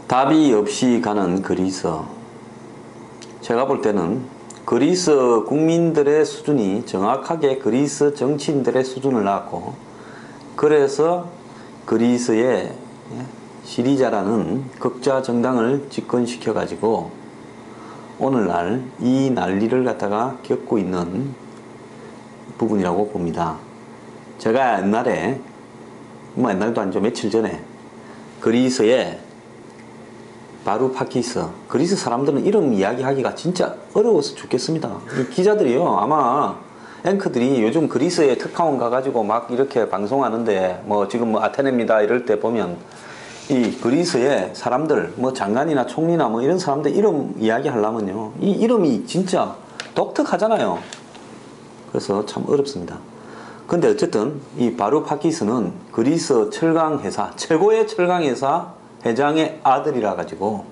답이 없이 가는 그리스. 제가 볼 때는 그리스 국민들의 수준이 정확하게 그리스 정치인들의 수준을 낳았고, 그래서 그리스의 시리자라는 극좌 정당을 집권시켜 가지고 오늘날 이 난리를 갖다가 겪고 있는 부분이라고 봅니다. 제가 옛날에, 옛날도 아니죠, 며칠 전에 그리스의 바루파키스, 그리스 사람들은 이름 이야기하기가 진짜 어려워서 죽겠습니다. 기자들이요, 아마 앵커들이 요즘 그리스에 특파원 가가지고 막 이렇게 방송하는데, 뭐 지금 뭐 아테네입니다 이럴 때 보면 이 그리스의 사람들, 뭐 장관이나 총리나 뭐 이런 사람들 이름 이야기 하려면요, 이 이름이 진짜 독특하잖아요. 그래서 참 어렵습니다. 근데 어쨌든 이 바루파키스는 그리스 철강회사, 최고의 철강회사 회장의 아들이라 가지고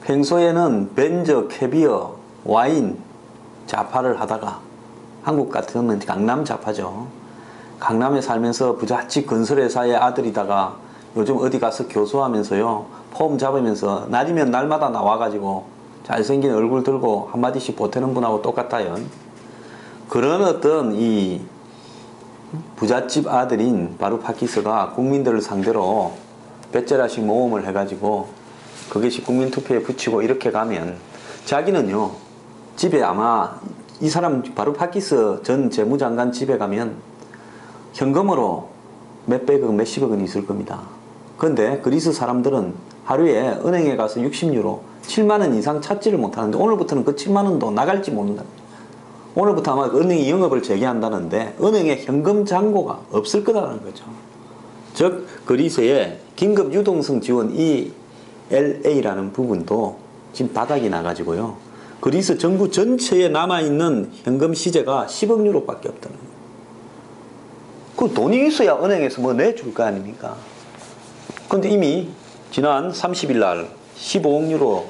평소에는 벤저, 캐비어, 와인 좌파를 하다가, 한국 같으면 강남 좌파죠. 강남에 살면서 부잣집 건설회사의 아들이다가 요즘 어디 가서 교수하면서요, 폼 잡으면서 날이면 날마다 나와가지고 잘생긴 얼굴 들고 한마디씩 보태는 분하고 똑같아요. 그런 어떤 이 부잣집 아들인 바루파키스가 국민들을 상대로 뱃제라식 모험을 해가지고 그것이 국민투표에 붙이고 이렇게 가면, 자기는요 집에 아마 이 사람 바루파키스 전 재무장관 집에 가면 현금으로 몇백억 몇십억 원이 있을 겁니다. 그런데 그리스 사람들은 하루에 은행에 가서 60유로 7만원 이상 찾지를 못하는데, 오늘부터는 그 7만원도 나갈지 모른다. 오늘부터 아마 은행이 영업을 재개한다는데 은행에 현금 잔고가 없을 거다라는 거죠. 즉 그리스의 긴급 유동성 지원 ELA라는 부분도 지금 바닥이 나가지고요, 그리스 정부 전체에 남아있는 현금 시재가 10억 유로 밖에 없다는 거예요. 그 돈이 있어야 은행에서 뭐 내줄 거 아닙니까? 근데 이미 지난 30일 날 15억 유로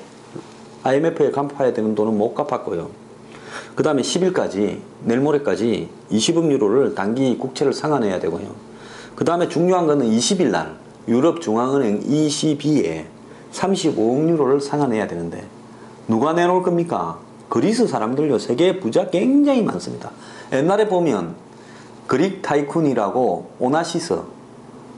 IMF에 갚아야 되는 돈은 못 갚았고요. 그 다음에 10일까지, 내일 모레까지 20억 유로를 단기 국채를 상환해야 되고요. 그 다음에 중요한 거는 20일 날 유럽중앙은행 ECB에 35억 유로를 상환해야 되는데 누가 내놓을 겁니까? 그리스 사람들요, 세계 부자 굉장히 많습니다. 옛날에 보면 그릭 타이쿤이라고 오나시스,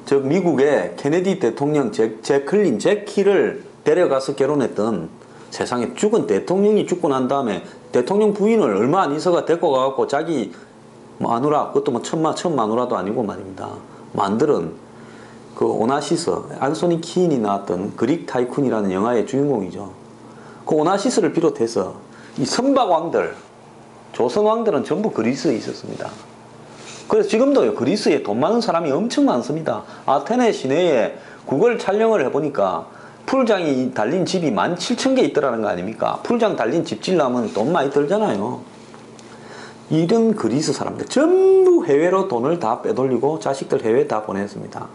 즉 미국의 케네디 대통령 제키를 데려가서 결혼했던, 세상에 죽은 대통령이 죽고 난 다음에 대통령 부인을 얼마 안 있어가 데리고 가갖고 자기 마누라, 그것도 뭐 첫 마누라도 아니고 말입니다, 만들은 그 오나시스, 안소니 키인이 나왔던 그릭 타이쿤이라는 영화의 주인공이죠. 그 오나시스를 비롯해서 이 선박왕들, 조선왕들은 전부 그리스에 있었습니다. 그래서 지금도요, 그리스에 돈 많은 사람이 엄청 많습니다. 아테네 시내에 구글 촬영을 해보니까 풀장이 달린 집이 17,000개 있더라는 거 아닙니까? 풀장 달린 집 지려면 돈 많이 들잖아요. 이런 그리스 사람들 전부 해외로 돈을 다 빼돌리고 자식들 해외에 다 보냈습니다.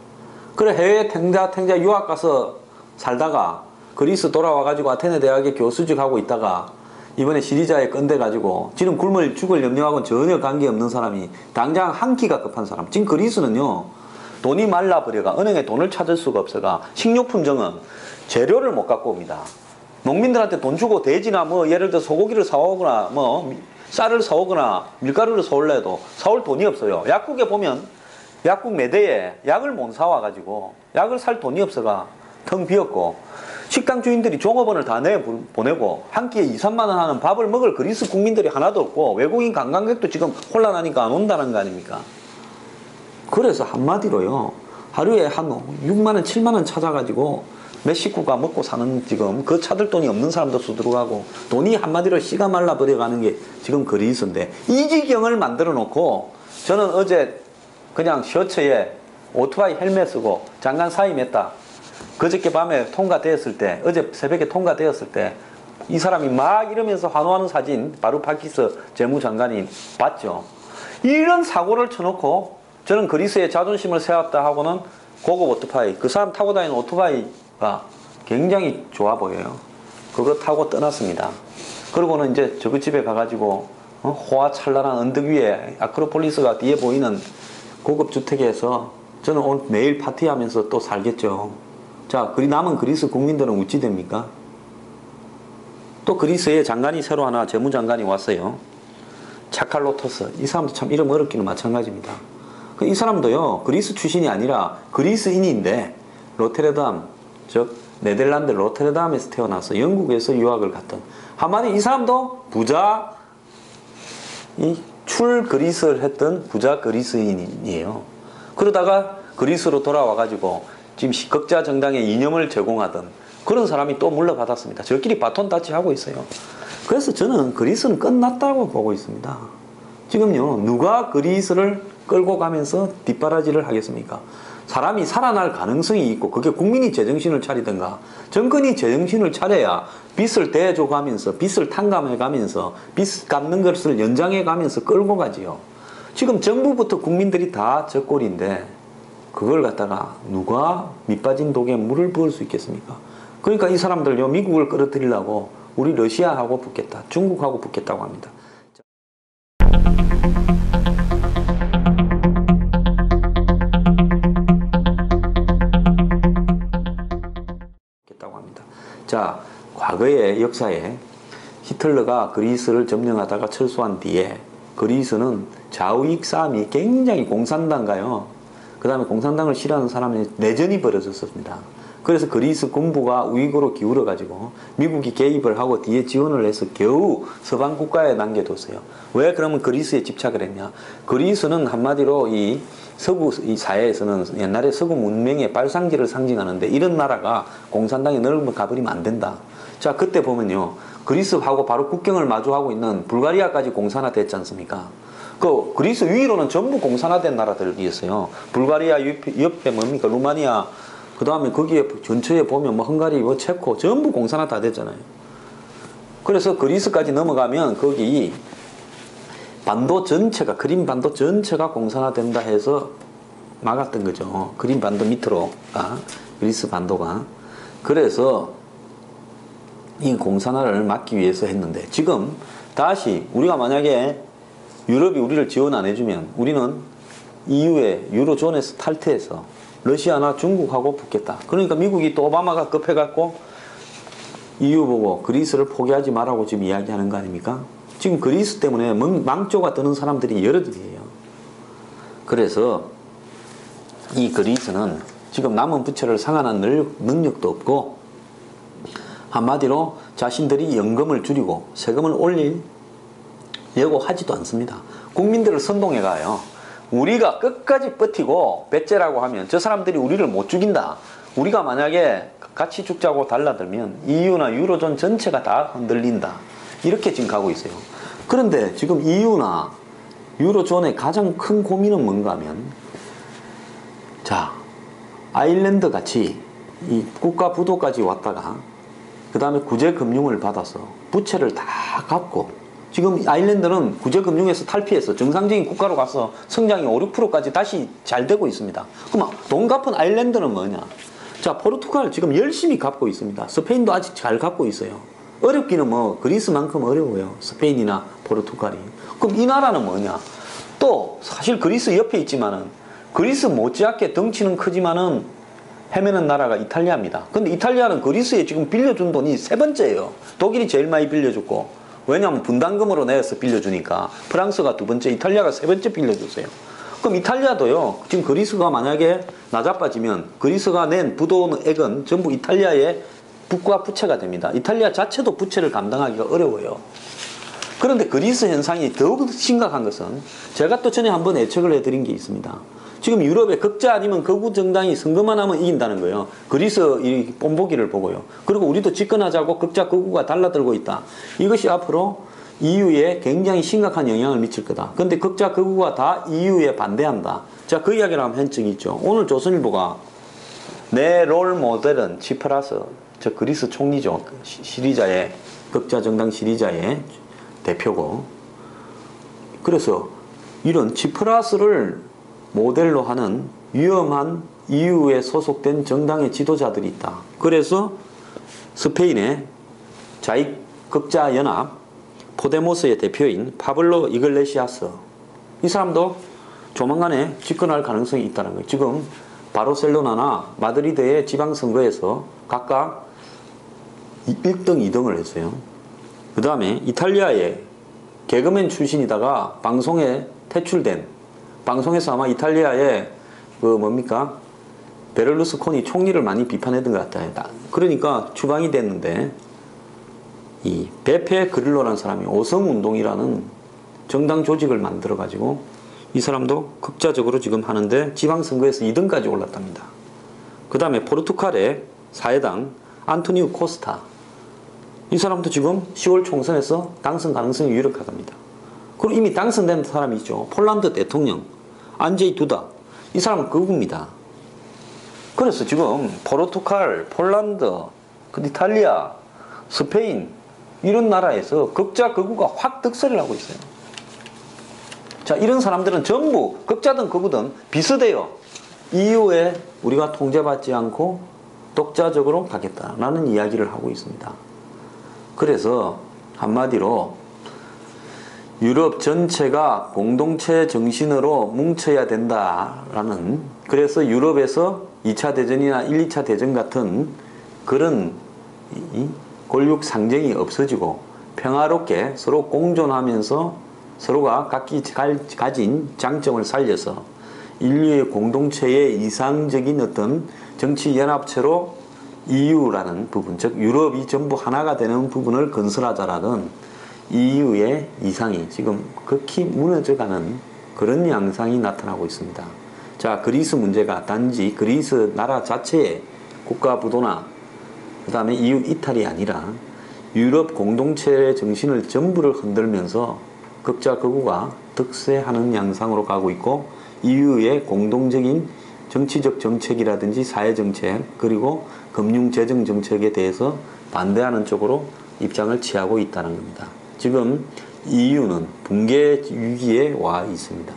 그래 해외 탱자 유학 가서 살다가 그리스 돌아와가지고 아테네 대학에 교수직 하고 있다가 이번에 시리자에 건대가지고 지금 굶을 죽을 염려하고는 전혀 관계없는 사람이 당장 한 끼가 급한 사람. 지금 그리스는요, 돈이 말라버려가 은행에 돈을 찾을 수가 없어가 식료품정은 재료를 못 갖고 옵니다. 농민들한테 돈 주고 돼지나 뭐 예를 들어 소고기를 사오거나 뭐 쌀을 사오거나 밀가루를 사올라 해도 사올 돈이 없어요. 약국에 보면 약국 매대에 약을 못 사와가지고 약을 살 돈이 없어가 텅 비었고, 식당 주인들이 종업원을 다 내보내고 한 끼에 2, 3만 원 하는 밥을 먹을 그리스 국민들이 하나도 없고, 외국인 관광객도 지금 혼란하니까 안 온다는 거 아닙니까? 그래서 한마디로요, 하루에 한 6만 원, 7만 원 찾아가지고 몇 식구가 먹고 사는, 지금 그 차들 돈이 없는 사람도 수두룩하고 돈이 한마디로 씨가 말라 버려가는 게 지금 그리스인데, 이 지경을 만들어 놓고 저는 어제 그냥 셔츠에 오토바이 헬멧 쓰고 장관 사임했다. 그저께 밤에 통과되었을 때, 어제 새벽에 통과되었을 때 이 사람이 막 이러면서 환호하는 사진 바루파키스 재무장관이 봤죠. 이런 사고를 쳐놓고 저는 그리스의 자존심을 세웠다 하고는 고급 오토바이, 그 사람 타고 다니는 오토바이가 굉장히 좋아 보여요. 그거 타고 떠났습니다. 그러고는 이제 저그 집에 가가지고 호화찬란한 언덕 위에 아크로폴리스가 뒤에 보이는 고급 주택에서 저는 오늘 매일 파티하면서 또 살겠죠. 자, 남은 그리스 국민들은 어찌 됩니까? 또 그리스에 장관이 새로 하나 재무장관이 왔어요. 차칼로토스. 이 사람도 참 이름 어렵기는 마찬가지입니다. 이 사람도요, 그리스 출신이 아니라 그리스인인데 로테르담, 즉 네덜란드 로테르담에서 태어나서 영국에서 유학을 갔던, 한마디 이 사람도 부자, 그리스를 했던 부자 그리스인이에요. 그러다가 그리스로 돌아와가지고 지금 극자 정당의 이념을 제공하던 그런 사람이 또 물러받았습니다. 저끼리 바톤 타치하고 있어요. 그래서 저는 그리스는 끝났다고 보고 있습니다. 지금요, 누가 그리스를 끌고 가면서 뒷바라지를 하겠습니까? 사람이 살아날 가능성이 있고, 그게 국민이 제정신을 차리든가 정권이 제정신을 차려야 빚을 대줘가면서 빚을 탕감해가면서 빚 갚는 것을 연장해가면서 끌고 가지요. 지금 정부부터 국민들이 다 저 꼴인데 그걸 갖다가 누가 밑빠진 독에 물을 부을 수 있겠습니까? 그러니까 이 사람들요, 미국을 끌어들이려고 우리 러시아하고 붙겠다, 중국하고 붙겠다고 합니다. 자, 과거의 역사에 히틀러가 그리스를 점령하다가 철수한 뒤에 그리스는 좌우익 싸움이 굉장히, 공산당과요, 그 다음에 공산당을 싫어하는 사람의 내전이 벌어졌습니다. 그래서 그리스 군부가 우익으로 기울어 가지고 미국이 개입을 하고 뒤에 지원을 해서 겨우 서방 국가에 남겨뒀어요. 왜 그러면 그리스에 집착을 했냐? 그리스는 한마디로 이 서구 이 사회에서는 옛날에 서구 문명의 발상지를 상징하는데, 이런 나라가 공산당이 넓으면 가버리면 안 된다. 자, 그때 보면요, 그리스하고 바로 국경을 마주하고 있는 불가리아까지 공산화 됐지 않습니까? 그 그리스 위로는 전부 공산화된 나라들이었어요. 불가리아 옆에 뭡니까? 루마니아, 그 다음에 거기에 전체에 보면 뭐 헝가리, 뭐 체코 전부 공산화 다 됐잖아요. 그래서 그리스까지 넘어가면 거기 반도 전체가, 크림 반도 전체가 공산화된다 해서 막았던 거죠. 크림 반도 밑으로 그리스 반도가. 그래서 이 공산화를 막기 위해서 했는데, 지금 다시 우리가 만약에 유럽이 우리를 지원 안 해주면 우리는 EU의 유로존에서 탈퇴해서 러시아나 중국하고 붙겠다. 그러니까 미국이 또 오바마가 급해갖고 EU 보고 그리스를 포기하지 말라고 지금 이야기하는 거 아닙니까? 지금 그리스 때문에 망조가 뜨는 사람들이 여러들이에요. 그래서 이 그리스는 지금 남은 부채를 상환한 능력도 없고, 한마디로 자신들이 연금을 줄이고 세금을 올리려고 하지도 않습니다. 국민들을 선동해 가요. 우리가 끝까지 버티고 배째라고 하면 저 사람들이 우리를 못 죽인다. 우리가 만약에 같이 죽자고 달라들면 EU나 유로존 전체가 다 흔들린다. 이렇게 지금 가고 있어요. 그런데 지금 EU나 유로존의 가장 큰 고민은 뭔가 하면, 자, 아일랜드 같이 이 국가 부도까지 왔다가 그 다음에 구제금융을 받아서 부채를 다 갚고, 지금 아일랜드는 구제금융에서 탈피해서 정상적인 국가로 가서 성장이 5, 6%까지 다시 잘 되고 있습니다. 그럼 돈 갚은 아일랜드는 뭐냐? 자, 포르투갈 지금 열심히 갚고 있습니다. 스페인도 아직 잘 갚고 있어요. 어렵기는 뭐 그리스만큼 어려워요. 스페인이나 포르투갈이. 그럼 이 나라는 뭐냐? 또 사실 그리스 옆에 있지만은 그리스 못지않게 덩치는 크지만은 헤매는 나라가 이탈리아입니다. 근데 이탈리아는 그리스에 지금 빌려준 돈이 세 번째예요. 독일이 제일 많이 빌려줬고, 왜냐하면 분담금으로 내서 빌려주니까. 프랑스가 두 번째, 이탈리아가 세 번째 빌려줬어요. 그럼 이탈리아도요, 지금 그리스가 만약에 나자빠지면 그리스가 낸 부도액은 전부 이탈리아의 국가 부채가 됩니다. 이탈리아 자체도 부채를 감당하기가 어려워요. 그런데 그리스 현상이 더욱 심각한 것은, 제가 또 전에 한번 예측을 해드린 게 있습니다. 지금 유럽의 극자 아니면 극우 정당이 선거만 하면 이긴다는 거예요. 그리스 이 뽐보기를 보고요. 그리고 우리도 집권하자고 극자 극우가 달라들고 있다. 이것이 앞으로 EU에 굉장히 심각한 영향을 미칠 거다. 근데 극자 극우가 다 EU에 반대한다. 자, 그 이야기를 하면 한 적이 있죠. 오늘 조선일보가 내 롤 모델은 치프라스, 저 그리스 총리죠. 시리자의, 극자 정당 시리자의 대표고. 그래서 이런 치프라스를 모델로 하는 위험한 EU에 소속된 정당의 지도자들이 있다. 그래서 스페인의 자익 극자 연합 포데모스의 대표인 파블로 이글레시아스, 이 사람도 조만간에 집권할 가능성이 있다는 거예요. 지금 바르셀로나나 마드리드의 지방선거에서 각각 1등, 2등을 했어요. 그 다음에 이탈리아의 개그맨 출신이다가 방송에 퇴출된, 방송에서 아마 이탈리아의 베를루스코니 총리를 많이 비판했던 것 같아요. 그러니까 추방이 됐는데, 이 베페 그릴로라는 사람이 오성운동이라는 정당 조직을 만들어 가지고 이 사람도 극자적으로 지금 하는데 지방선거에서 2등까지 올랐답니다. 그 다음에 포르투갈의 사회당 안토니우 코스타, 이 사람도 지금 10월 총선에서 당선 가능성이 유력하답니다. 그리고 이미 당선된 사람이 있죠. 폴란드 대통령 안제이 두다, 이 사람은 극우입니다. 그래서 지금 포르투갈, 폴란드, 이탈리아, 스페인 이런 나라에서 극자 극우가 확 득세를 하고 있어요. 자, 이런 사람들은 전부 극자든 극우든 비슷해요. 이후에 우리가 통제받지 않고 독자적으로 가겠다라는 이야기를 하고 있습니다. 그래서 한마디로 유럽 전체가 공동체 정신으로 뭉쳐야 된다라는, 그래서 유럽에서 2차 대전이나 1, 2차 대전 같은 그런 권력 상정이 없어지고 평화롭게 서로 공존하면서 서로가 각기 가진 장점을 살려서 인류의 공동체의 이상적인 어떤 정치 연합체로 EU라는 부분, 즉 유럽이 전부 하나가 되는 부분을 건설하자라는 EU의 이상이 지금 극히 무너져가는 그런 양상이 나타나고 있습니다. 자, 그리스 문제가 단지 그리스 나라 자체의 국가 부도나 그 다음에 EU 이탈이 아니라 유럽 공동체의 정신을 전부를 흔들면서 극자 극우가 득세하는 양상으로 가고 있고, EU의 공동적인 정치적 정책이라든지 사회정책 그리고 금융재정정책에 대해서 반대하는 쪽으로 입장을 취하고 있다는 겁니다. 지금 EU는 붕괴 위기에 와 있습니다.